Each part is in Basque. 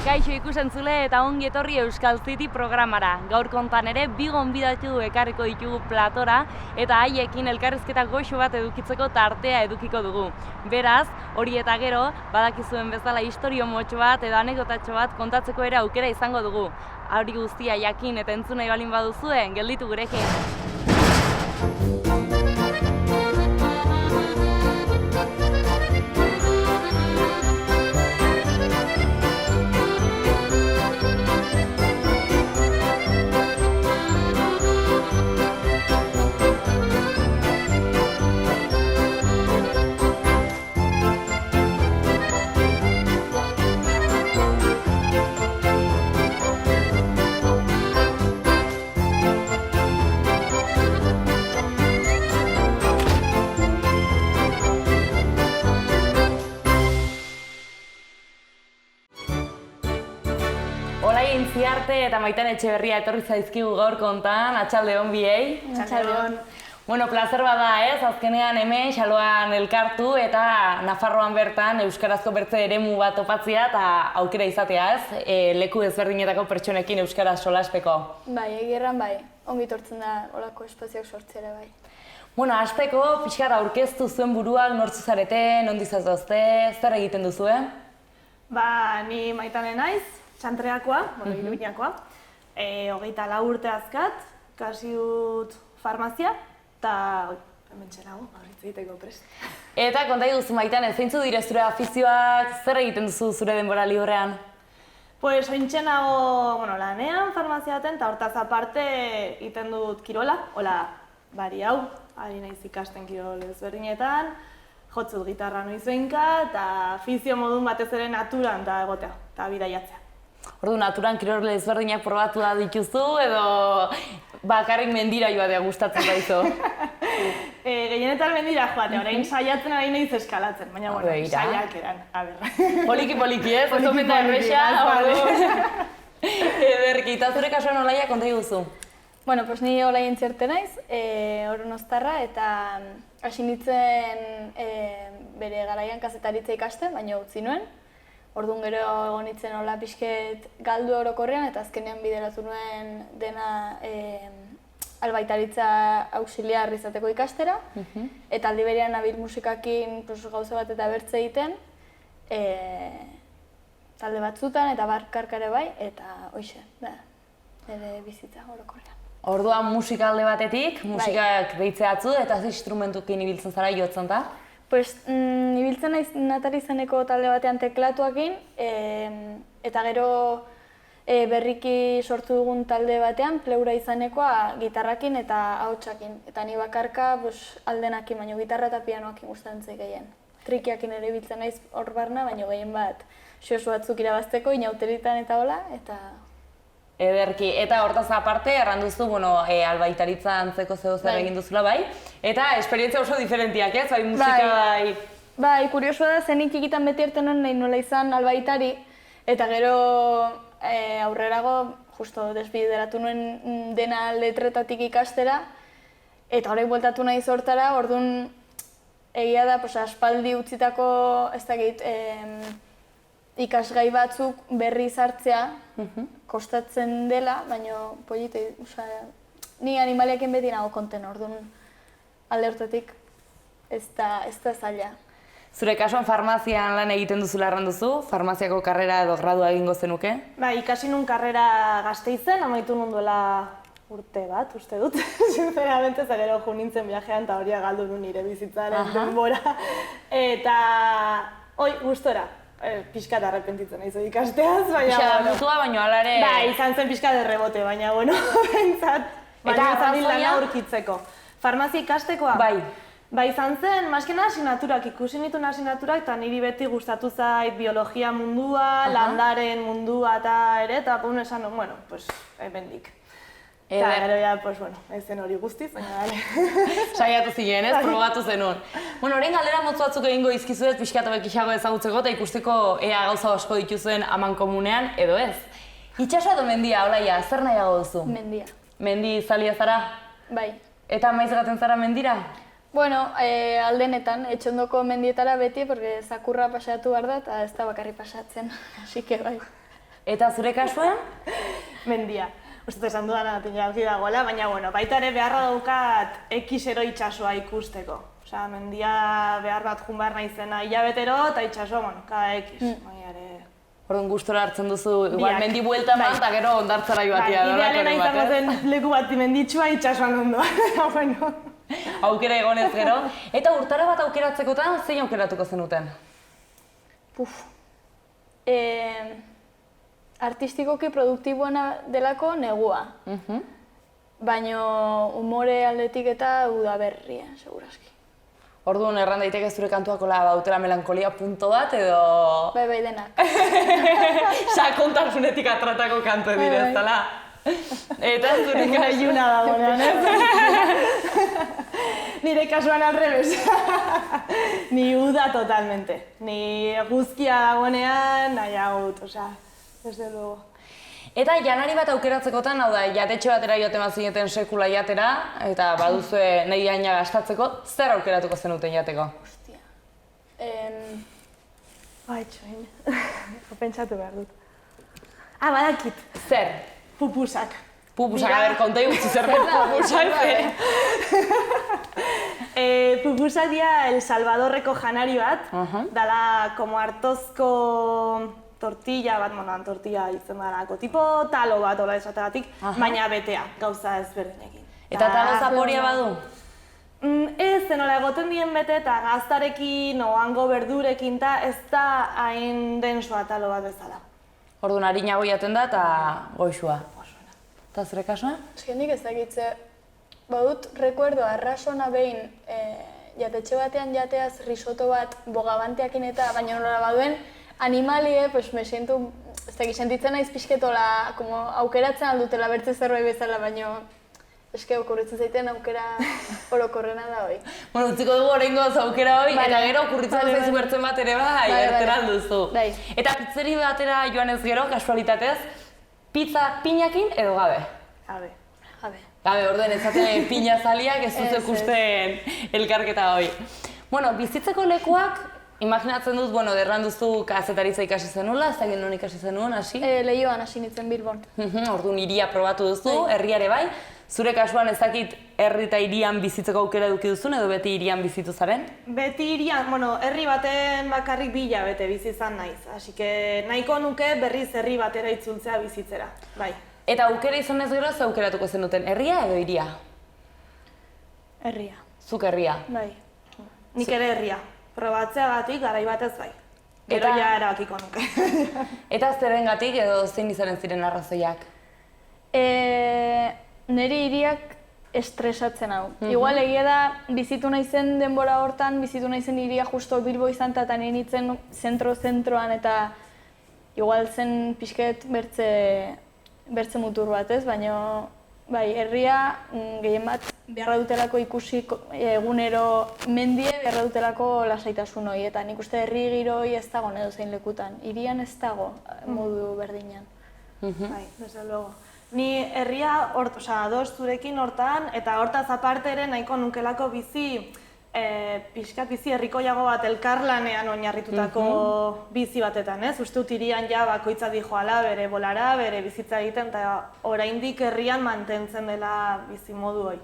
Kaixo ikusentzule eta ongi etorri Euskal City programara. Gaur kontan ere bi gonbidatu ekarriko ditugu platora eta haiekin elkarrizketa goxo bat edukitzeko tartea edukiko dugu. Beraz, hori eta gero, badakizuen bezala istorio motxo bat edo anekdotatxo bat kontatzeko ere aukera izango dugu. Hori guztia jakin eta entzun nahi balin baduzuen, gelditu gurekin. Ziarte eta Maitan Etxeberria etorri zaizkigu gaur kontan, atxalde hon biei. Atxalde hon. Bueno, plazer bada ez, azkenean hemen xaloan elkartu eta Nafarroan bertan euskarazko bertze eremu bat topatzea eta aukera izatea ez, leku ezberdinetako pertsonekin euskaraz solasteko. Bai, egirran bai, ongi tortzen da olako espazioak sortzera bai. Bueno, hasteko pixkat aurkeztu zuen buruak nortzu zarete, nondi zazozte, zer egiten duzue? Ni Maitane naiz. Txantreakoa, Iruñakoa, 24 urte azkat, kasi dut farmazia, eta hemen txenago, aurritz egiteko prest. Eta konta duzu Maitane, zeintzu dire zure afizioak, zer egiten duzu zure denbora librean? Pues ointxenago lanean, farmazia baten, eta hortaz aparte egiten dut kirola, hola, bari hau, ari naiz ikasten kirol ezberdinetan, jotzut gitarra noizuenka, eta afizio modun batez ere naturan da egotea, eta bidaiatzea. Ordu, naturan kirol ezberdinak probatu da dituzu edo bakarrik mendira joatea gustatzen daizu? Gehienetan mendira joatea, orain saiatzen ari naiz eskalatzen, baina saiak eran, Poliki, ez? Poliki, erresa, Ederki, eta zure kasuan olaia konta duzu? Bueno, pues ni olai entzerte naiz, Oronostarra eta hasi nintzen bere garaian kazetaritza ikasten, baina utzi nuen. Orduan gero egon nintzen hola pixket galdu orokorrean eta azkenean bideratu nuen dena albaitaritza auxiliar izateko ikastera. Eta aldi berean nabil musikakin gauza bat eta bertze egiten talde batzutan eta barkarkare bai, eta hoxe, ere bizitza orokorrean. Orduan musika alde batetik, musikak deitzea eta ze instrumentukin ibiltzen zara jotzen da? Pues, ibiltzen naiz Natari izeneko talde batean teklatuakin, eta gero berriki sortu dugun talde batean, Pleura izanekoa gitarrakin eta ahotsakin. Eta ni bakarka aldenakin, baina gitarra eta pianoakin gustatzen zait gehien. Trikiakin ere ibiltzen naiz hor barna, baina gehien bat xosu batzuk irabazteko, inauteritan eta hola, eta... Ederki, eta hortaz aparte, erranduzu, albaitaritza antzeko zer egin duzula bai, eta esperientzia oso diferentiak ez, bai musika bai... Bai, kuriosua da, zenik ikitan beti erten hon nahi nola izan albaitari, eta gero aurrerago, justo desbideratu nuen dena letretatik ikastera, eta horrek bueltatu nahi zortara, orduan egia da, aspaldi utzitako, ez dakit, ikasgai batzuk berri sartzea kostatzen dela, baina polite, ni animaliakin beti nago konten, orduan alde hortatik ez da zaila. Zure kasuan farmazian lan egiten duzula erranduzu, farmaziako karrera edo gradua egingo zenuke? Ikasi nun karrera Gasteizen, amaitu nun duela urte bat, uste dut, sinceramente, gero jo nintzen viajean eta hori galdu nun nire bizitzaren denbora. Eta, gustora. Pixkat arrepentitzen naiz ikasteaz, baina... Pixkat mutua, baina alare... Izan zen pixkat errebote, baina, bentsat... Eta arrazoia aurkitzeko. Farmazia ikastekoa? Bai, izan zen, maskena asinaturak, ikusi nituen asinaturak, eta niri beti gustatu zait biologia mundua, landaren mundua eta ere, eta esan, hemendik. Eta gero ja, ezen hori guztiz, baina saiatu zinen, ez? Probatu zenun. Orain galdera motz batzuk egingo izkizuet pixkat bekixago ezagutzeko eta ikusteko ea gauza asko dituzuen aman komunean, edo ez. Itxasoa edo mendia, Olaia, zer nahiago duzu? Mendia. Mendi zalia zara? Bai. Eta maiz gaten zara mendira? Bueno, aldenetan, etxondoko mendietara beti, porque zakurra pasatu behar da, eta ez da bakarri pasatzen, así que bai. Eta zure kasuan? Mendia. Uste esan dudan argi dagoela, baina baita ere beharra daukat ekisero itxasoa ikusteko. Osea, mendia behar bat jun behar naizena hilabetero eta itxasoa, kada ekiz. Baina ere... Orduan gustora hartzen duzu, igual mendi buelta eman eta gero ondartzara joatia. Idealena izango zen leku bat menditsua itxasuan ondoa. Aukera egonez gero. Eta urtaro bat aukeratzekotan, zein aukeratuko zenuten? Artistikoki produktiboena delako negua. Baina umore aldetik eta udaberria, segurazki. Orduan erran daiteke zure kantuakola bautela melankolia punto bat edo... Bai, denak. Sakontasunetik atratako kantu dire, ez dala? Eta zure gailuna dagoenean, ez? Nire kasuan al revés. Ni uda totalmente. Ni guzkia dagoenean, nahi agut, osea, desde luego. Eta janari bat aukeratzekotan, hau da, jatetxe batera joaten bazineten sekula jatera, eta baduzue nahi haina gastatzeko, zer aukeratuko zenuten jateko? Hostia. Txoin. Pentsatu behar dut. Badakit. Zer? Pupusak. Pupusak, a ber, konta gutxi zer pupusak, Pupusak dira El Salvadorreko janari bat, dala como hartozko tortilla bat, tortilla izen darako, tipo talo bat, hola esategatik, baina betea, gauza ezberdinekin. Eta talo zaporia badu? Ez, zenola egoten dien bete eta gaztarekin, hango berdurekin, eta ez da hain densoa talo bat bezala. Orduan, harinago jaten da eta goixua. Eta zure kasua? Nik ez dakitze, badut rekuerdo arrasona behin jatetxe batean jateaz risotto bat bogabanteakin eta baina nola baduen animalie, me siento, ez dakit, sentitzen naiz pixketola, aukeratzen aldutela bertze zerbait bezala, baina eske okurritzen zaiten aukera orokorrena da hoi. Bueno, utziko dugu oraingoz aukera hoi, eta gero okurritzen zaizu bertzen bat ere ertera alduzu. Eta pizzeri batera joan ez gero, kasualitatez, pizza piñakin edo gabe? Gabe. Gabe, orduen ezate piña zaliak ez dut ikusten elkarketa hoi. Bueno, bizitzeko lekuak, imaginatzen dut, derran duzu kazetaritza ikasi zenula, ez dakit non ikasi zenuen, hasi? Leioan hasi nintzen Bilbon. Orduan hiria probatu duzu, herriare bai. Zure kasuan ez dakit herri eta hirian bizitzeko aukera eduki duzun edo beti hirian bizitu zaren? Beti hirian, herri baten bakarrik 2 hilabete bizi izan naiz. Así que nahiko nuke berriz herri batera itzultzea bizitzera, bai. Eta aukera izanez gero, ze aukeratuko zenuten, herria edo hiria? Herria. Zuk herria? Bai. Nik ere herria. Probatzeagatik garai batez bai. Gero ja erabakiko nuke. Eta zerengatik edo zein izanen ziren arrazoiak? Neri hiriak estresatzen hau. Igual egia da, bizitu naizen denbora hortan, bizitu naizen hiria justo Bilbo izan eta nintzen zentroan eta igual zen pixket bertze mutur bat ez, baina bai, herria gehien bat beharra dutelako ikusi egunero mendie, beharra dutelako lasaitasun hori, eta nik uste herri giroi ez dago edo zein lekutan, hirian ez dago modu berdinean. Bai, desde luego. Ni herria, ados zurekin hortan, eta hortaz aparte ere nahiko nukelako bizi, pixkat bizi herrikoiago bat elkarlanean oinarritutako bizi batetan, ez? Uste dut hirian ja bakoitza dijoala bere bolara, bere bizitza egiten, eta oraindik herrian mantentzen dela bizi modu hori.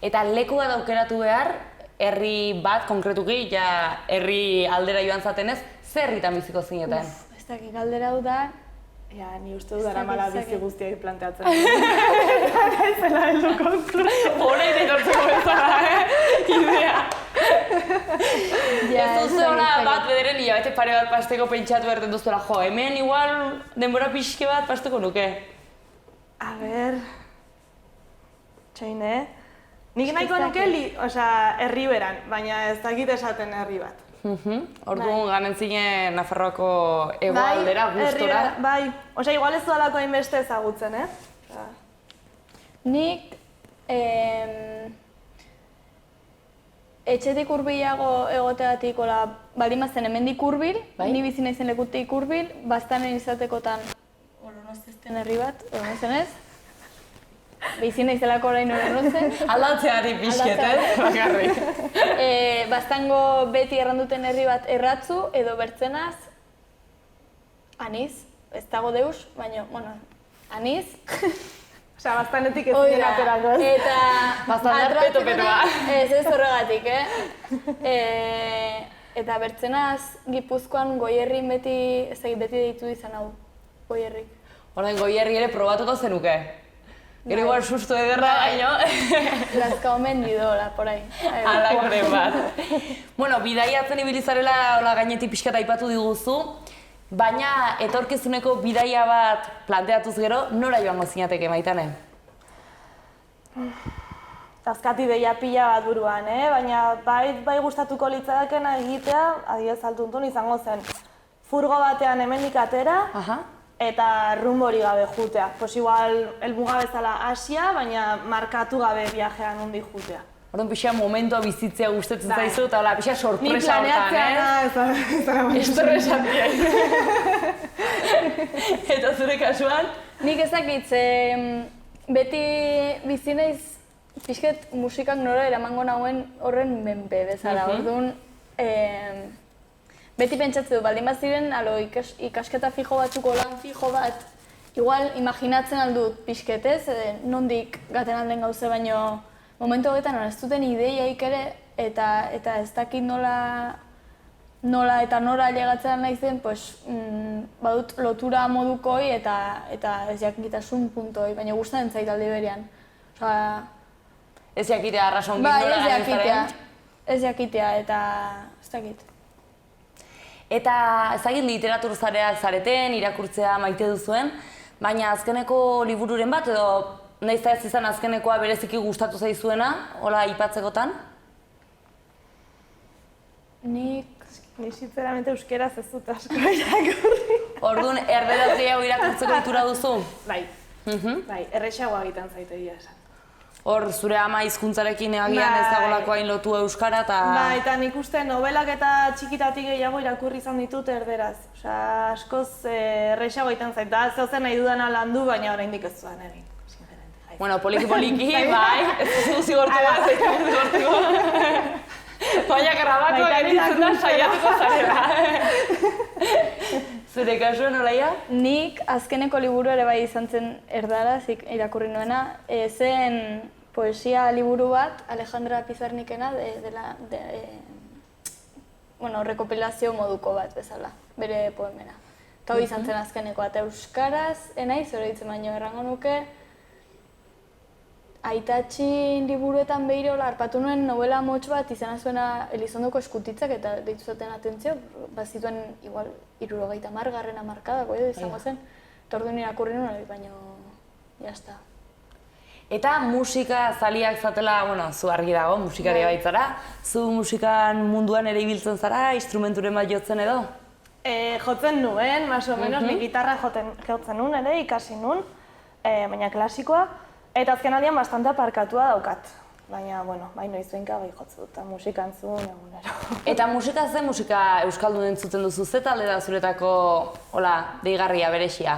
Eta leku bat aukeratu behar, herri bat konkretuki, ja herri aldera joan zatenez, zer herritan biziko zineten? Ez dakik galdera hau da, ni uste dut mala bizi guztiak planteatzen. Ez zela heldu konklusio. Hora iretortzeko bezala, idea. Ez duzu hona bat bederen hilabete pare bat pasteko pentsatu berten duztuela, hemen igual denbora pixke bat pasteko nuke. A ber... Txain, nik nahiko nuke herri beran, baina ez dakit esaten herri bat. Orduan ganen zinen Nafarroako hegoaldera, gustora. Bai, igual ez dualako hainbeste ezagutzen, Nik etxetik hurbilago egoteagatik baldin bazen hemendik hurbil, ni bizi naizen lekutik hurbil, baztanen izatekotan Olonozten herri bat, Olonozenez. Bizi naizelako orain Olonozen. Aldatzeari pixket, bakarrik. Baztango beti erranduten herri bat Erratzu edo Bertzenaz, Aniz. ez dago deus, baina, bueno, aniz. Osea, bastanetik ez ziren aterako, ez? Eta... Bastanet peto-petoa. Ez horregatik, Eta bertzenaz, Gipuzkoan Goierrin beti deitu izan hau, Goierrik. Horren Goierri ere probatuko zenuke. Gero igual susto ederra baino. Lazka omen bidola, por ahí. Alakore bat. Bueno, bidaiatzen ibilizarela hola gainetik pixkat aipatu diguzu, baina etorkizuneko bidaia bat planteatuz gero, nora joango zinateke Maitane? Azkati deia pila bat buruan, baina bai gustatuko litzadakena egitea, adibidez Altuntun izango zen. Furgo batean hemendik atera, eta rumbori gabe jutea. Pues igual, helmuga bezala Asia, baina markatu gabe viajean hundik jutea. Orduan pixa momentua bizitzea gustatzen zaizu, eta hola pixa sorpresa hortan, Ni planeatzea Estorresantia. Eta zure kasuan? Nik ezakit, beti bizi naiz pixket musikak nora eramango nauen horren menpe bezala. Orduan, beti pentsatzen du, baldin bat ziren, ikasketa fijo batzuk, lan fijo bat, igual imaginatzen aldut pixket, nondik gaten alden gauze, baino momentu horretan ez duten ideiaik ere, eta ez dakit nola eta nora llegatzen naizen, badut lotura modukoi eta ez jakitasun puntoi, baina gustatzen zait aldi berean. Ez jakitea arrason nola gainezaren? Ez jakitea eta ez dakit. Eta ezagit literaturzaleak zareten, irakurtzea maite duzuen, baina azkeneko libururen bat edo nahiz eta ez izan azkenekoa bereziki gustatu zaizuena, hola aipatzekotan? Ni sinceramente euskeraz ez dut asko irakurri. Orduan, erderaz gehiago irakurtzeko ohitura duzu? Bai, errexagoa egiten zaite egia esan. Hor, zure ama hizkuntzarekin agian ez dagolako hain lotu euskara eta... Bai, eta nik uste novelak eta txikitatik gehiago irakurri izan ditut erderaz. Osea, askoz errexago egiten zait, da zeuzen nahi dudana landu, baina oraindik ez zuan egin. Bueno, poliki, bai, ez duzu zigortua, ez duzu zigortua. Baina grabako genitzen da saiatuko zarela. Zure kasuen olaia? Nik azkeneko liburu ere bai izan zen erdaraz irakurri nuena. Zen poesia liburu bat, Alejandra Pizarnikena, rekopilazio moduko bat bezala, bere poemena. Eta hori izan zen azkenekoa, eta euskaraz, enaiz, hori ditzen baino errango nuke, Aitatxin liburuetan behiro harpatu nuen novela motx bat izena zuena Elizondoko Eskutitzak eta deitu zaten atentzio, bazituen igual 70. Hamarkadako edo izango zen. Eta orduan irakurri nuen, baina jazta. Eta musika zaliak zatela, bueno, zu argi dago, musikari baitzara. Zu musikan munduan ere ibiltzen zara, instrumenturen bat jotzen edo? Jotzen nuen, más o menos, nik gitarra jotzen nuen ere, ikasi nuen, baina klasikoa. Eta azken aldian bastante aparkatua daukat. Baina, bueno, bai noiz behinka bai jotzen dut, musika entzun egunero. Eta musika zen musika euskaldun entzuten duzu, ze talde da zuretako, hola, deigarria, berexia?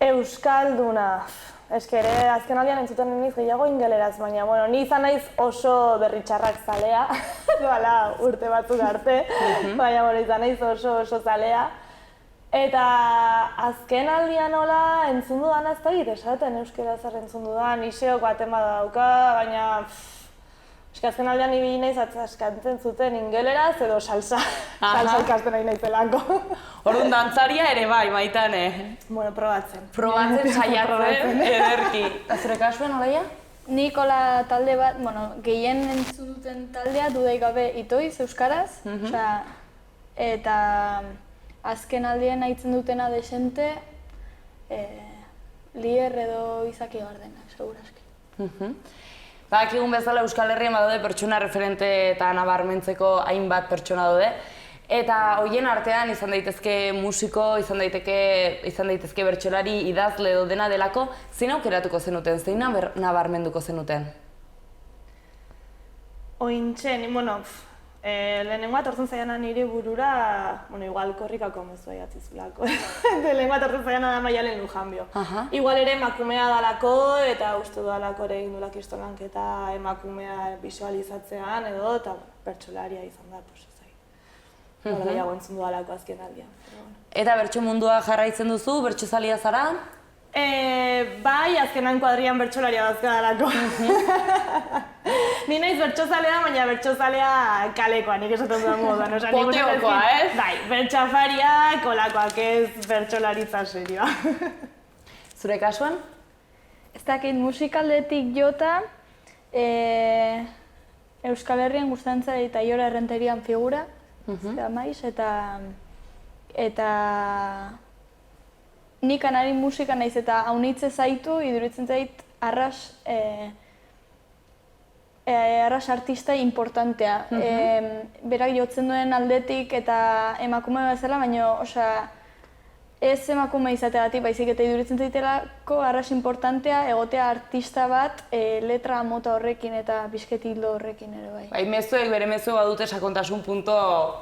Euskalduna. Eske ere, azken aldian entzuten niz gehiago ingeleraz, baina, bueno, ni izan naiz oso berritxarrak zalea, doala urte batzuk arte, baina, bueno, izan naiz oso zalea. Eta azken aldian hola entzun dudan ez da esaten euskera zer entzun dudan, iseok baten badauka, baina azken aldian ibili naiz atzaskatzen zuten ingeleraz edo salsa ikasten nahi naizelako. Orduan dantzaria ere bai, Maitane? Bueno, probatzen. Probatzen, saiatzen, ederki. Eta zure kasuen, olaia? Nik hola talde bat, gehien entzun duten taldea dudai gabe itoiz euskaraz, eta azken aldien nahitzen dutena desente, Lier edo Izaki Gardena, seguraski. Badakigun bezala Euskal Herrian badaude pertsona referente eta nabarmentzeko hainbat pertsona daude. Eta horien artean izan daitezke musiko, izan daitezke bertsolari, idazle edo dena delako, zein aukeratuko zenuten, zein nabarmenduko zenuten? Ointxe, lehenengo bat ortzen zaiana nire burura, igual korrikako mezua jatzizulako. Lehenengo bat ortzen zaiana da Maialen Lujanbio. Igual ere emakumea dalako eta uste dudalako ere egin dulak emakumea visualizatzean edo eta pertsolaria izan da, gehiago entzun dudalako azken aldian. Eta bertso mundua jarraitzen duzu, bertsozalia zara? Bai, azkenan kuadrian bertsolaria bazkadalako. Ni naiz bertsozalea, baina bertsozalea kalekoa, nik esaten dudan moduan. Poteokoa, ez? Bai, bertxafaria, kolakoak ez bertsolaritza serioa. Zure kasuan? Ez dakit musikaldetik jota, Euskal Herrian gustantzara eta Iora Errenterian figura, maiz, eta nik kanari musika naiz eta haunitze zaitu, iduritzen zait arras artista importantea. Berak jotzen duen aldetik eta emakume bezala, baina ez emakume izateagatik, baizik eta iduritzen zaitelako arras importantea egotea artista bat letra mota horrekin eta bizket hildo horrekin ere bai. Bai, mezuek bere mezu badute sakontasun punto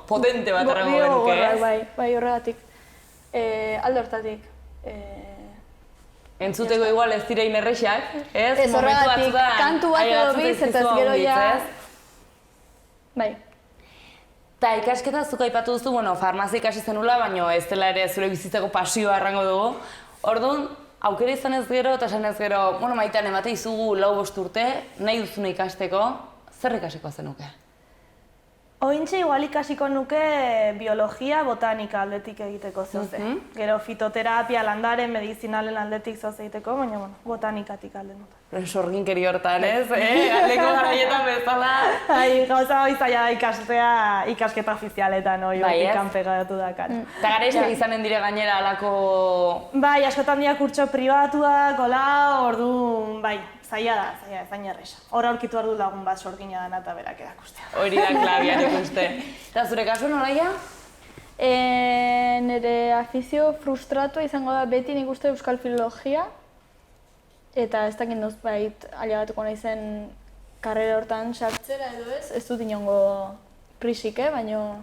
potente bat errango genuke, ez? Bai, horregatik. Alde hortatik. Entzuteko igual ez direin errexak, ez? Ez horregatik, kantu bat edo biz, eta ez gero ja... Bai. Eta ikasketa zuk aipatu duzu, farmazia ikasi zenula, baina ez dela ere zure bizitzeko pasioa errango dugu. Orduan, aukera izan ez gero eta esan ez gero, Maitan emate izugu 4-5 urte, nahi duzuna ikasteko, zer ikasiko zenuke? Ointxe igual ikasiko nuke biologia, botanika aldetik egiteko zoze. Gero fitoterapia, landaren, medizinalen aldetik zoze egiteko, baina botanikatik alde nuke. Sorginkeri hortan, ez? Aldeko garaietan bezala. Gauza hori zaila ikastea ikasketa ofizialetan, hortik pegatu dakan. Eta garaisak izanen dire gainera alako... Bai, askotan dira kurtso pribatuak, orduan, bai. Zaila da, zain erresa. Hor aurkitu behar du lagun bat sorgina dena eta berak erakustea. Hori da klabian ikuste. Eta zure kasu nolaia? Nire afizio frustratua izango da beti nik uste euskal filologia. Eta ez dakit nozbait aliabatuko nahi zen karrera hortan sartzera edo ez. Ez dut inongo prisik, baina...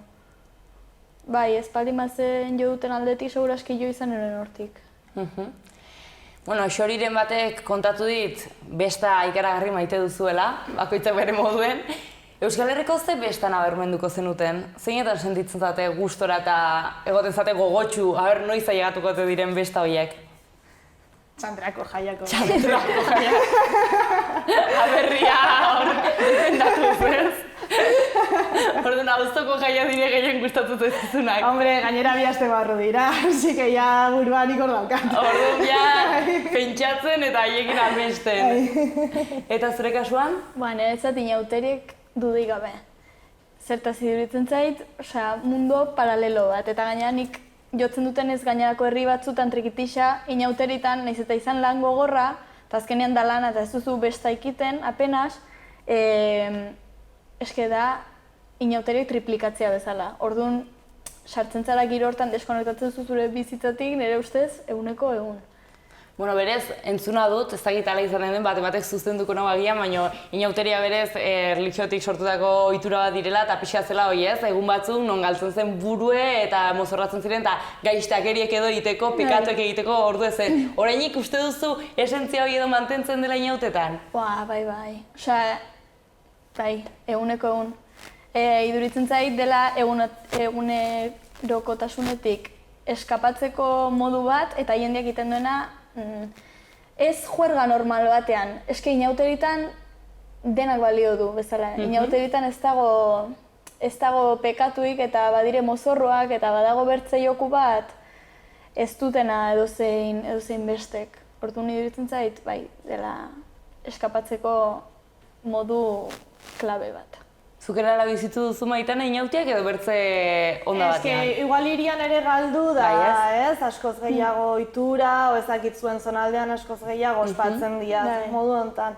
Bai, espaldi mazen jo duten aldetik seguraski jo izan eren hortik. Xoriren batek kontatu dit besta ikaragarri maite duzuela, bakoitzak bere moduen. Euskal Herriko ze besta nabarmenduko zenuten? Zeinetan sentitzen zate gustora eta egoten zate gogotsu, noiz ailegatuko diren besta horiek? Txantrako jaiako. Txantrako jaiako. Aberria hor defendatuz, ez? Orduan, auzoko jaia dire gehien gustatu zaizkizunak. Hombre, gainera bi aste barru dira, así que ja buruan ikor daukat. Orduan, ja, pentsatzen eta haiekin amesten. Eta zure kasuan? Niretzat inauteriek dudik gabe. Zertaz iduritzen zait, mundu paralelo bat, eta gainera nik jotzen duten ez gainerako herri batzutan trikitixa, inauteritan, nahiz eta izan lan gogorra, eta azkenean da lana eta ez duzu besta ikiten, apenas, eske da, inauteriek triplikatzea bezala. Orduan, sartzen zara giro hortan deskonektatzen zure bizitzatik, nire ustez, eguneko egun. Berez, entzuna dut, ez dakit ala izanen den, batek zuzenduko nago agian, baina inauteria berez erlijiotik sortutako ohitura bat direla eta pixa zela hori ez, egun batzuk non galtzen zen burue eta mozorratzen ziren eta gaiztakeriek edo egiteko, pikatuek egiteko ordu ezen. Orainik uste duzu esentzia hori edo mantentzen dela inautetan? Bai. Bai, eguneko egun. Iduritzen zait dela egunerokotasunetik eskapatzeko modu bat eta jendeak egiten duena ez juerga normal batean. Eske inauteritan denak balio du bezala. Inauteritan ez dago pekatuik eta badire mozorroak eta badago bertze joku bat ez dutena edozein bestek. Orduan iduritzen zait, bai, dela eskapatzeko modu klabe bat. Zuk erala bizitu duzu Maitan inautiak edo bertze onda batean? Eske, igual irian ere galdu da, ez? Askoz gehiago ohitura, o ezakit zuen zonaldean askoz gehiago ospatzen dira modu honetan.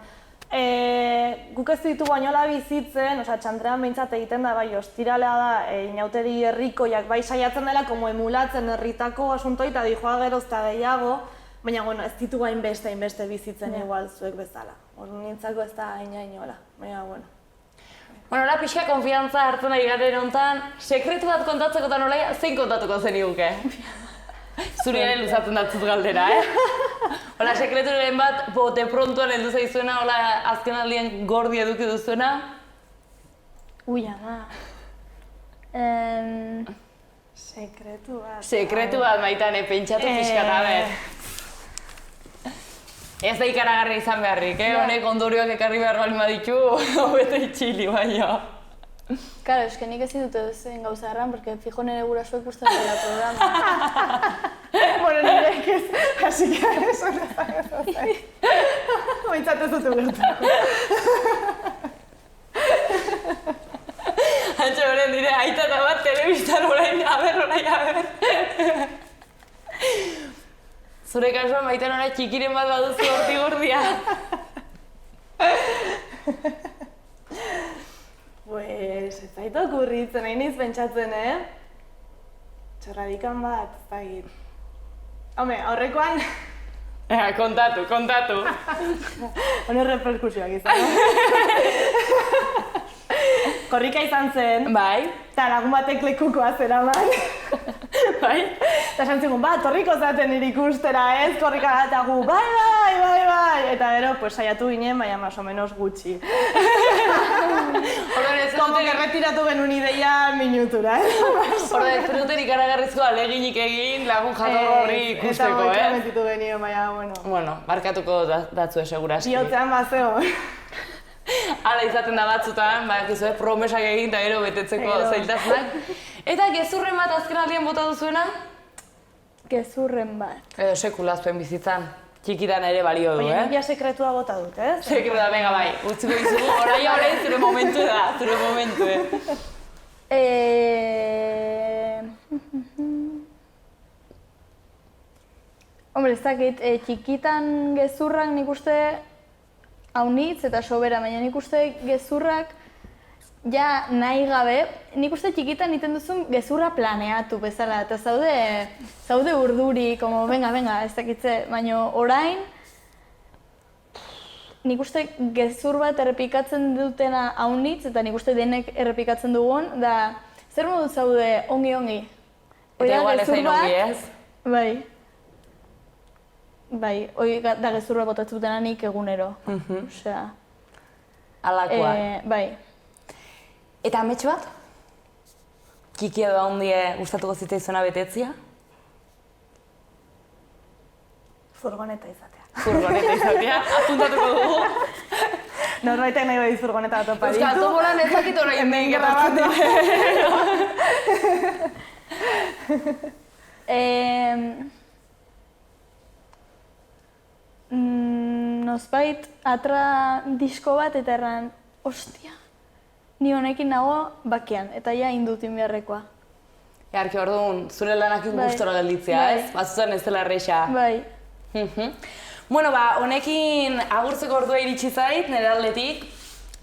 Guk ez ditugu ainola bizitzen, txantrean behintzat egiten da, bai, ostiralea da, inauteri herrikoiak bai saiatzen dela, como emulatzen herritako asuntoi eta dijoa gerozta gehiago, baina, ez ditugu hainbeste bizitzen igual zuek bezala. Orduan nintzako ez da inola, baina, Hora pixka konfiantza hartzen ari garen honetan, sekretu bat kontatzeko eta nola zein kontatuko zeniguke? Zuri ere luzatzen datzut galdera, Hola, sekreturen bat, bote prontuan heldu zaizuena, hola, azken aldian gordi eduki duzuena? Ui, ama. Sekretu bat. Sekretu bat, Maitane, pentsatu pixkat, a ber. Ez da ikaragarri izan beharrik, honek ondorioak ekarri behar bali baditu, hobeto itxili baina. Claro, eske nik ezin dute zen gauza erran, porque fijo nire gurasoek gustatzen dela programa. Bueno, nirek ez, así que eso no está. Ointzat ez dut ulertuko. Antxe horren dire, aita eta bat telebistan orain, a ber. Zure kasuan Maitan orain txikiren bat baduzu horti-gordia. Pues, ez zait okurritzen, nahi niz pentsatzen, Txorradikan bat, ez dakit. Home, aurrekoan... Kontatu. Hone reperkusioak izan. Korrika izan zen. Bai. Eta lagun batek lekukoa zeraman. Bai. Eta esan zigun, torriko zaten nire ikustera ez, korrika da, eta gu, bai. Eta gero, pues saiatu ginen, baina más o menos gutxi. Como que retiratu genuen ideia minutura, Horda, ez zenuten ikaragarrizko aleginik egin lagun jator horri ikusteko, Eta moitu metitu genio, baina, bueno. Bueno, barkatuko datzue seguraski. Bihotzean bazeo. Hala izaten da batzutan, badakizu, promesak egin eta gero betetzeko zailtasunak. Eta gezurren bat azken aldian bota duzuena? Gezurren bat. Edo sekulazuen bizitzan. Txikitan ere balio du, Baina nik sekretua bota dut, Sekretua, venga, bai. Utziko dizugu, orain zure momentu da, zure momentu, Hombre, ez dakit, txikitan gezurrak nik uste haunitz eta sobera, baina nik uste gezurrak ja nahi gabe, nik uste txikitan egiten duzun gezurra planeatu bezala, eta zaude urduri, como venga, ez dakitze, baina orain nik uste gezur bat errepikatzen dutena haunitz, eta nik uste denek errepikatzen dugun, da zer modu zaude ongi. Eta igual ez hain ongi, ez? Bai, hori da gezurra botatzen dutena nik egunero. Osea... Alakoa. Bai. Eta ametsu bat? Kiki edo handie gustatuko zitzaizuna betetzia? Furgoneta izatea. Furgoneta izatea, apuntatuko dugu. Norbaitek nahi bai furgoneta bat opa ditu. Euskal Tobolan ez dakit horrein behin gertatzen Nozbait atra disko bat eta erran, ostia, ni honekin nago bakean, eta ja indutin beharrekoa. Jarki, orduan, zure lanakin gustora gelditzea, ez? Bazuzen ez dela erresa. Bai. Bueno, honekin agurtzeko ordua iritsi zait, nire aldetik.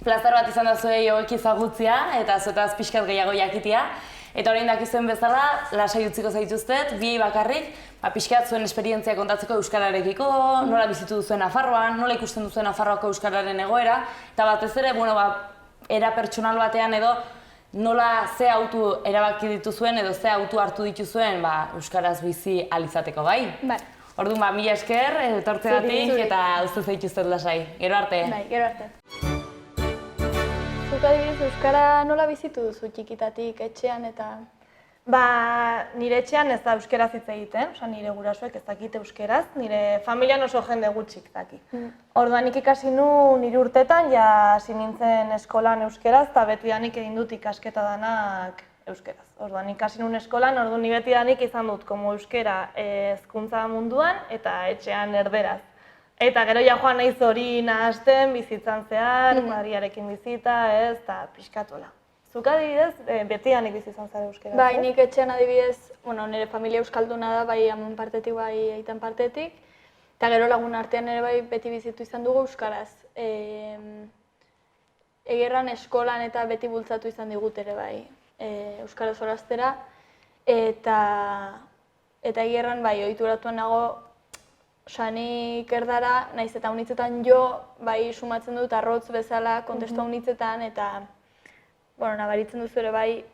Plazar bat izan da zuei hauek ezagutzea, eta zuetaz pixkat gehiago jakitea. Eta orain dakizuen bezala, lasai utziko zaituztet, biei bakarrik, pixkat zuen esperientzia kontatzeko euskararekiko, nola bizitu duzuen Nafarroan, nola ikusten duzuen Nafarroako euskararen egoera, eta batez ere, era pertsonal batean edo nola ze autu erabaki dituzuen edo ze autu hartu dituzuen euskaraz bizi alizateko, bai? Bai. Orduan, mila esker, etortzegatik eta uste zaituztet lasai. Gero arte. Bai, gero arte. Zuk adibidez, euskara nola bizitu duzu txikitatik, etxean eta... Nire etxean ez da euskeraz hitz egiten, nire gurasoek ez dakite euskeraz, nire familian oso jende gutxik daki. Orduan nik ikasi nu nire urtetan, hasi nintzen eskolan euskeraz, eta betidanik egin dut ikasketa danak euskeraz. Orduan ikasi nun eskolan, orduan ni betidanik izan dut como euskera hezkuntza munduan eta etxean erderaz. Eta gero ja joan naiz hori nahasten, bizitzan zehar, Mariarekin bizita, eta pixkatola. Zuk adibidez, betidanik bizi izan zara euskaraz? Bai, nik etxean adibidez, nire familia euskalduna da, bai amun partetik, bai aitan partetik. Eta gero lagun artean ere bai beti bizitu izan dugu euskaraz. Egerran eskolan eta beti bultzatu izan digut ere bai euskaraz jolastera. Eta egerran bai ohituratuan nago, nik erdara, naiz eta unitzetan jo, bai sumatzen dut arrotz bezala kontestu unitzetan, eta nabaritzen duzu ere bai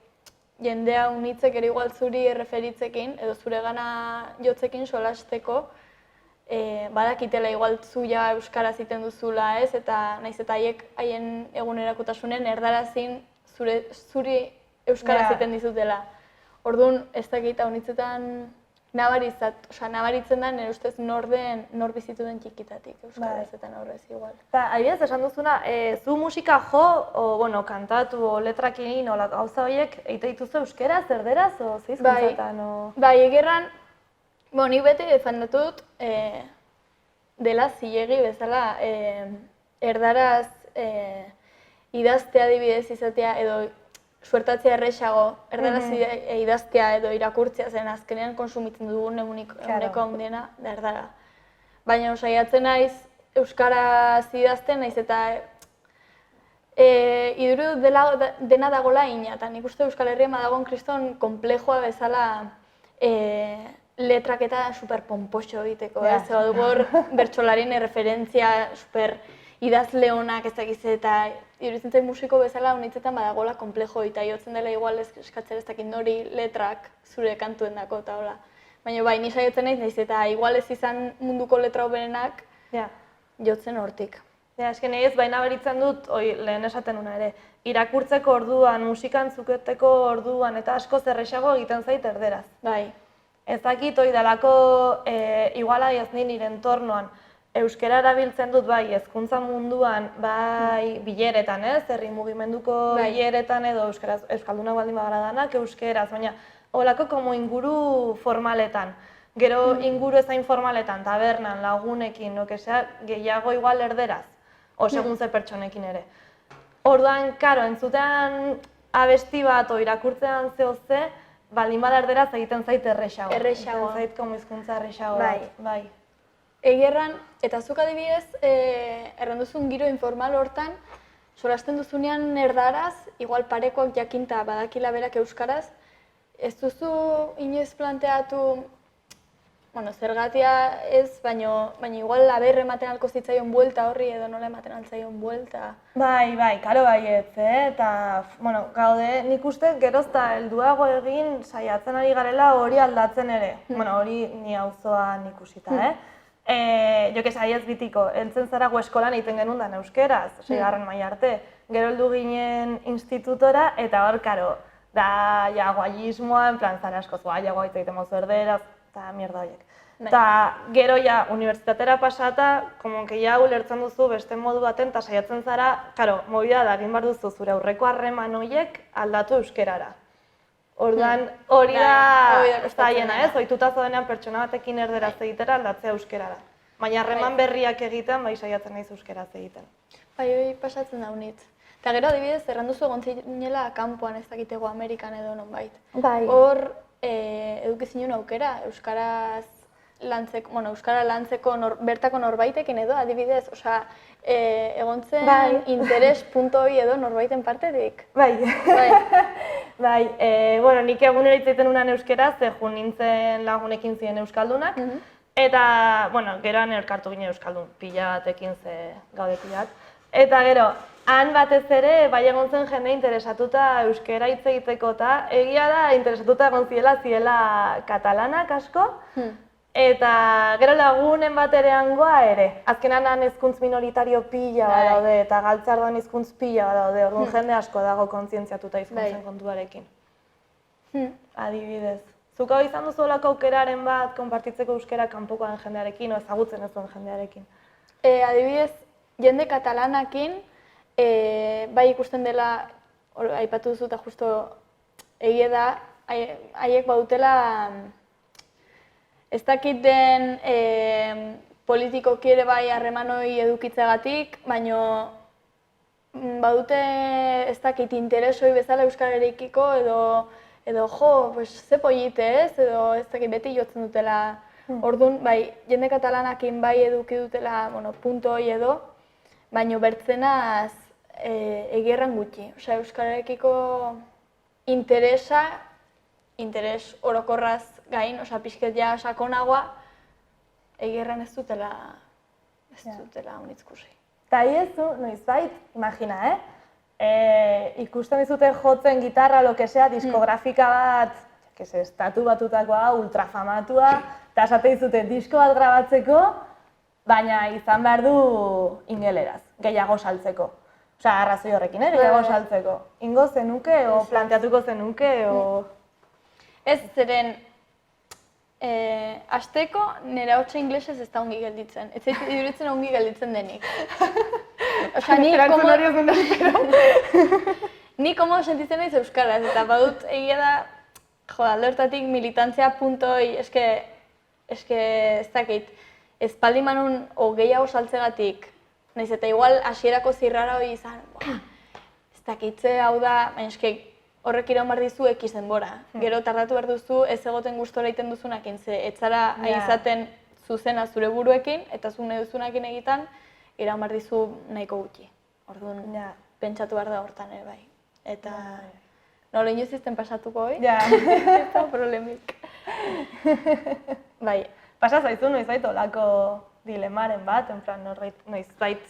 jendea unitzek ere igual zuri erreferitzekin edo zure gana jotzekin solasteko badakitela igual zu ja euskaraz egiten duzula ez, eta naiz eta haiek haien egunerakotasunen erdarazin zuri euskaraz egiten dizutela. Orduan, ez dakit hau nitzetan nabaritzen da, nire ustez nor bizitu den txikitatik, euskaraz eta horrez igual. Eta, adibidez, esan duzuna, zu musika jo, o, kantatu, o letrak egin, o gauza horiek, eite dituzu euskeraz, erderaz, o zeizkuntzatan, o... Bai, egerran, nik beti defendatut dela zilegi bezala erdaraz idaztea adibidez izatea edo suertatzea erresago, erdaraz idaztea edo irakurtzea zen azkenean konsumitzen dugun eguneko handiena da erdara. Baina saiatzen naiz euskaraz idazten naiz eta iduru dena dagoela ina, eta nik uste Euskal Herrian badagoen kriston konplexua bezala letrak eta super pompoxo egiteko, ez? Hor bertsolarien referentzia super idazle honak ez dakiz eta iruditzen zait musiko bezala honitzetan badagoela konplejo eta jotzen dela igual eskatzera ez dakit nori letrak zure kantuen dako eta hola. Baina bai, ni saiatzen naiz eta igual ez izan munduko letra hoberenak jotzen hortik. Esken ez, baina beritzen dut, lehen esaten una ere, irakurtzeko orduan, musikan zuketeko orduan eta asko zerrexago egiten zait erderaz. Bai. Ez dakit hori delako iguala diazni nire entornoan, euskara erabiltzen dut bai hezkuntza munduan, bai bileretan, ez? Herri mugimenduko bileretan edo euskaldunak baldin bagara danak euskeraz, baina holako como inguru formaletan. Gero inguru ezain formaletan, tabernan, lagunekin, gehiago igual erderaz, o segun ze pertsonekin ere. Orduan, karo, entzutean abesti bat o irakurtzean zehoze, baldin bada erderaz egiten zait errexago. Errexago. Egiten zait como hizkuntza errexago. Bai. Egerran, eta zuk adibidez, erranduzun giro informal hortan, solasten duzunean erdaraz, igual parekoak jakinta badakila berak euskaraz, ez duzu inoiz planteatu, zergatia ez, baina igual laber ematen alko zitzaion buelta horri edo nola ematen altzaion buelta. Bai, karo baietz, eta, gaude, nik uste gerozta helduago egin saiatzen ari garela hori aldatzen ere. Hori ni auzoan ikusita, Jo que saiez bitiko, entzen zara eskolan egiten genuen euskeraz, 6. maila arte. Gero heldu ginen institutora eta hor, karo, da guayismoa, en plan, zara askoz guaiagoa egiten mozu erderaz, eta mierda horiek. Eta gero unibertsitatera pasata, como que ulertzen duzu beste modu baten, eta saiatzen zara, karo, movida da, egin behar duzu zure aurreko harreman horiek aldatu euskerara. Orduan, hori da zaiena, ez? Ohituta zaudenean pertsona batekin erderaz egitera aldatzea euskerara. Baina harreman berriak egiten, bai saiatzen naiz euskaraz egiten. Bai, hori pasatzen da honit. Eta gero adibidez, erranduzu egon zinela kanpoan ez dakitego Amerikan edo nonbait. Bai. Hor, edukizinun aukera, euskara lantzeko bertako norbaitekin edo, adibidez, egon zen interes punto hori edo norbaiten partetik. Bai. Nik egunero hitz egiten unan euskeraz, jun nintzen lagunekin ziren euskaldunak, eta, geroan elkartu ginen euskaldun pila batekin ze gaude pila bat. Eta gero, han batez ere, bai egon zen jende interesatuta euskera hitz egiteko eta egia da interesatuta egon ziela katalanak asko, eta gero lagunen bat ere hangoa ere. Azkenan han hizkuntz minoritario pila badaude eta galtzardoan hizkuntz pila badaude, orduan jende asko dago kontzientziatuta hizkuntzen kontuarekin. Adibidez. Zuk hau izan duzu olako aukeraren bat konpartitzeko euskera kanpokoan jendearekin o ezagutzen ez duen jendearekin? Adibidez, jende katalanakin, bai ikusten dela, aipatu duzu eta justo egia da, haiek badutela ez dakit den politikoki ere bai harremanoi edukitzeagatik, baina badute ez dakit interesoi bezala euskararekiko edo ze polite ez, edo ez dakit beti jotzen dutela. Orduan, bai, jende katalanakin bai eduki dutela, punto hori edo, baina bertzenaz egierran gutxi. Euskararekiko interes orokorraz gain, pixket ja sakonagoa, egierran ez dutela unitzkusi. Eta hiezu, noizbait, imagina, ikusten dizute jotzen gitarra, lo que sea, diskografika bat, estatu batutakoa, ultrafamatua, eta esate dizute disko bat grabatzeko, baina izan behar du ingeleraz, gehiago saltzeko. Osa, arrazoi horrekin, gehiago saltzeko. Ingo zenuke, o planteatuko zenuke, o... Ez, zeren, azteko nire hotza inglesez ez da ongi gelditzen. Ez zait iduritzen ongi gelditzen denik. Osa, Erantzun hori ez duen espero. Ni komodo sentitzen naiz euskaraz, eta badut egia da, alde hortatik militantzia puntoi, eske ez dakit, espaldi manun gehiago saltzegatik, nahiz eta igual hasierako zirrara hori izan, ez dakitze hau da, baina eske horrek iraun behar dizu ekiz denbora. Gero tardatu behar duzu ez egoten gustora egiten duzunakin, ze ez zara izaten zuzena zure buruekin, eta zu nahi duzunakin egiten, iraun behar dizu nahiko gutxi. Orduan, pentsatu behar da hortan ere bai. Eta nola inoiz izten pasatuko hoi? Ja. Ez da problemik. Bai. Pasa zaizu noizbait olako dilemaren bat, en plan, noizbait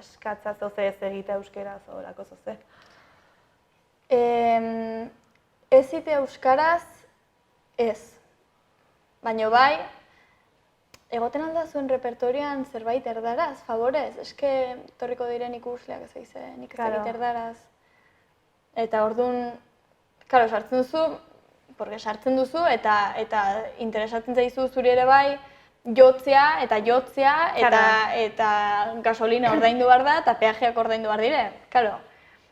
eskatza zoze ez egite euskeraz o olako zoze? Ez zite euskaraz, ez. Baina bai, egoten alda zuen repertorian zerbait erdaraz, favorez. Eske torriko diren ikusleak ez eize, nik ez egite erdaraz. Eta orduan, karo, sartzen duzu, eta interesatzen zaizu zuri ere bai, jotzea, eta gasolina ordaindu behar da, eta peajeak ordaindu behar dire, karo.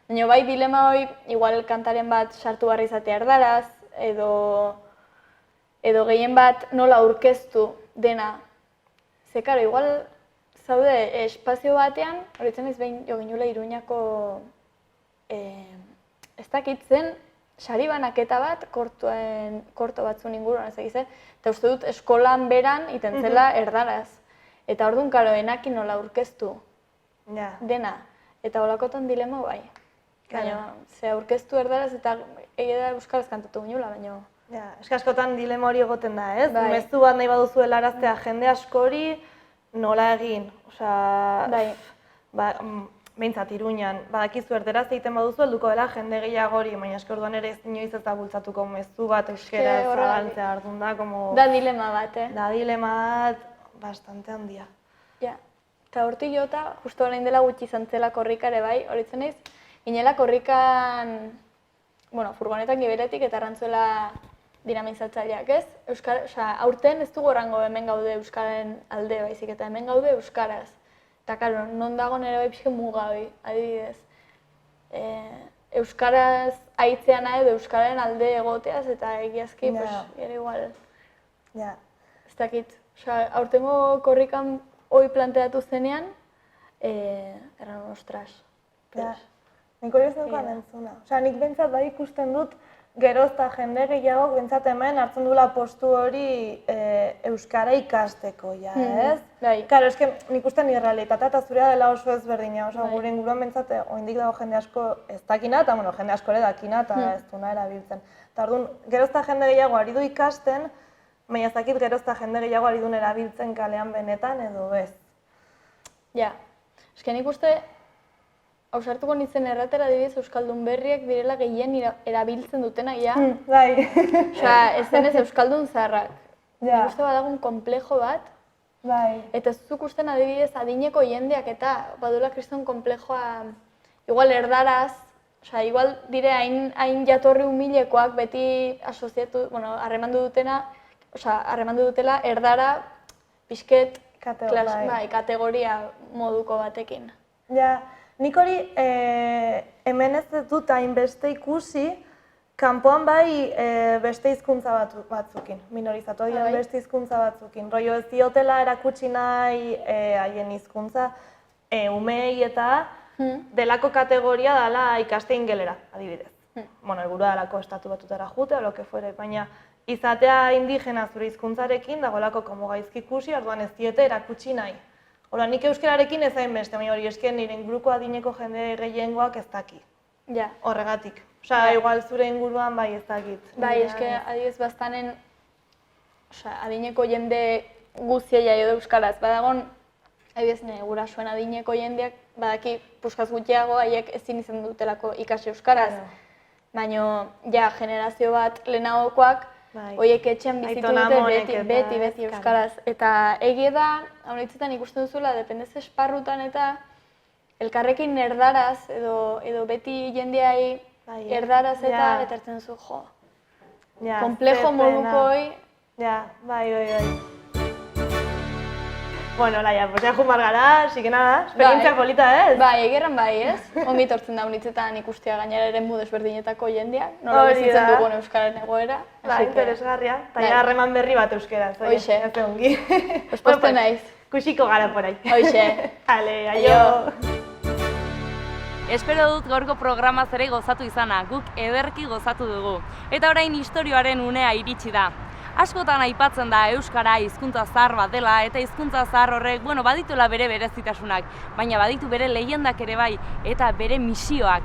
Baina bai dilema hori, igual kantaren bat sartu behar izatea erdaraz, edo gehien bat nola aurkeztu dena. Ze, karo, igual zaude espazio batean, horitzen ez behin jo ginula Iruñako ez dakitzen, sari banaketa bat, korto batzun inguruan ez egize, eta uste dut eskolan beran iten zela erdaraz. Eta orduan, karo, enakin nola aurkeztu dena. Eta holakotan dilema bai. Baina, ze aurkeztu erdaraz eta egia da euskaraz kantatu ginula, baina... Eske askotan dilema hori egoten da, ez? Mezu bat nahi baduzu helaraztea jende askori, nola egin? Osea, behintzat Iruñan, badakizu erderaz egiten baduzu, helduko dela jende gehiagori, baina eske orduan ere ez inoiz ez da bultzatuko mezu bat euskaraz zabaltzea ardun da, como... Da dilema bat, Da dilema bat bastante handia. Ja, eta hortik jota, justo orain dela gutxi izan zela korrikare bai, horitzen naiz, ginela korrikan, furgonetan gibeletik eta arrantzuela dinamizatzaileak, ez? Aurten ez dugu orango hemen gaude euskaren alde baizik, eta hemen gaude euskaraz. Eta, karo, non dago nire bai pixke muga hori, adibidez. Euskaraz aitzea nahi edo euskararen alde egoteaz, eta egiazki, ere igual. Ez dakit. Aurtengo korrikan hori planteatu zenean, erran, ostras. Nik hori ez dukan entzuna. Nik bentsat bai ikusten dut, gerozta jende gehiago bentsat hemen hartzen duela postu hori euskara ikasteko, ez? Karo, eske nik uste nire realitatea eta zurea dela oso ezberdina. Gure inguruan bentsat, oindik dago jende asko ez dakina, eta jende asko ere dakina eta ez duna erabiltzen. Eta orduan, gerozta jende gehiago ari du ikasten, baina ez dakit gerozta jende gehiago ari duen erabiltzen kalean benetan edo ez. Ja, eske nik uste, hausartuko nintzen erratera adibidez Euskaldun berriak direla gehien erabiltzen dutena, ja? Bai. Ez denez Euskaldun zaharrak. Nik uste badagun komplejo bat. Bai. Eta ez zuk usten adibidez adineko jendeak eta badula kriston komplejoa igual erdaraz, igual dire hain jatorri humilekoak beti asoziatu, harremandu dutela erdara pixket kategoria moduko batekin. Ja. Nik hori hemen ez dut hainbeste ikusi, kanpoan bai beste hizkuntza batzukin, minorizatu dira beste hizkuntza batzukin. Rollo ez diotela erakutsi nahi haien hizkuntza umeei eta delako kategoria dela ikaste ingelera, adibidez. Helburua delako estatu batutara jute, o lo que fuere, baina izatea indigena zure hizkuntzarekin dagoelako komo gaizki ikusi, orduan ez diete erakutsi nahi. Hora, nik euskararekin ez hain beste, baina hori eske nire inguruko adineko jende gehiengoak ez daki. Ja. Horregatik. Igual zure inguruan bai ez dakit. Bai, eske adibidez bastanen adineko jende guztia jaio da euskaraz. Badagon, adibidez gurasoen adineko jendeak badaki puskaz gutxiago haiek ezin izan dutelako ikasi euskaraz. Baina, generazio bat lehenagokoak horiek etxean bizitu dute beti euskaraz. Eta egia da, honetzetan ikusten duzula, dependez esparrutan eta elkarrekin erdaraz, edo beti jendeai erdaraz eta hartzen zu, jo, komplejo modukoi. Ja, bai. Bueno, Laia, pues ya jumar gara, así que nada, esperientzia polita, ez? Bai, egerran bai, ez? Ongi tortzen da unitzetan ikustea gainera eren desberdinetako jendeak, nola bizitzen dugun euskaren egoera. Ba, interesgarria, eta ja harreman berri bat euskaraz. Hoxe. Ez ongi. Osposten naiz. Kusiko gara por ahí. Hoxe. Ale, aio. Espero dut gaurko programaz ere gozatu izana, guk ederki gozatu dugu. Eta orain istorioaren unea iritsi da. Askotan aipatzen da euskara hizkuntza zahar bat dela eta hizkuntza zahar horrek, badituela bere berezitasunak, baina baditu bere lehendak ere bai eta bere misioak,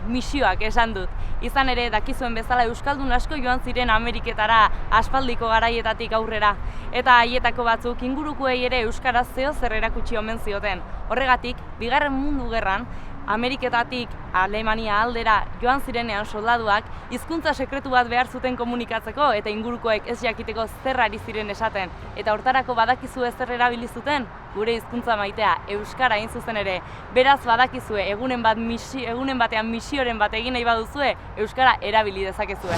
misioak esan dut. Izan ere, dakizuen bezala euskaldun asko joan ziren Ameriketara aspaldiko garaietatik aurrera eta haietako batzuk ingurukoei ere euskaraz zeo zer erakutsi omen zioten. Horregatik, Bigarren Mundu Gerran Ameriketatik Alemania aldera joan zirenean soldaduak hizkuntza sekretu bat behar zuten komunikatzeko eta ingurukoek ez jakiteko zer ari ziren esaten. Eta hortarako badakizue zer erabili zuten? Gure hizkuntza maitea, euskara hain zuzen ere. Beraz badakizue egunen batean misioren bat egin nahi baduzue, euskara erabili dezakezue.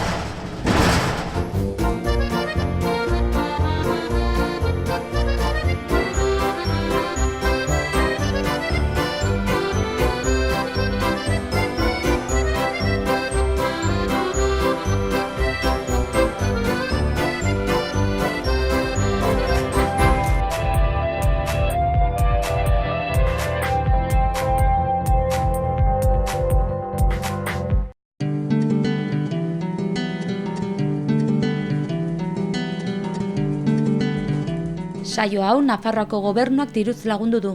Saio hau Nafarroako Gobernuak diruz lagundu du.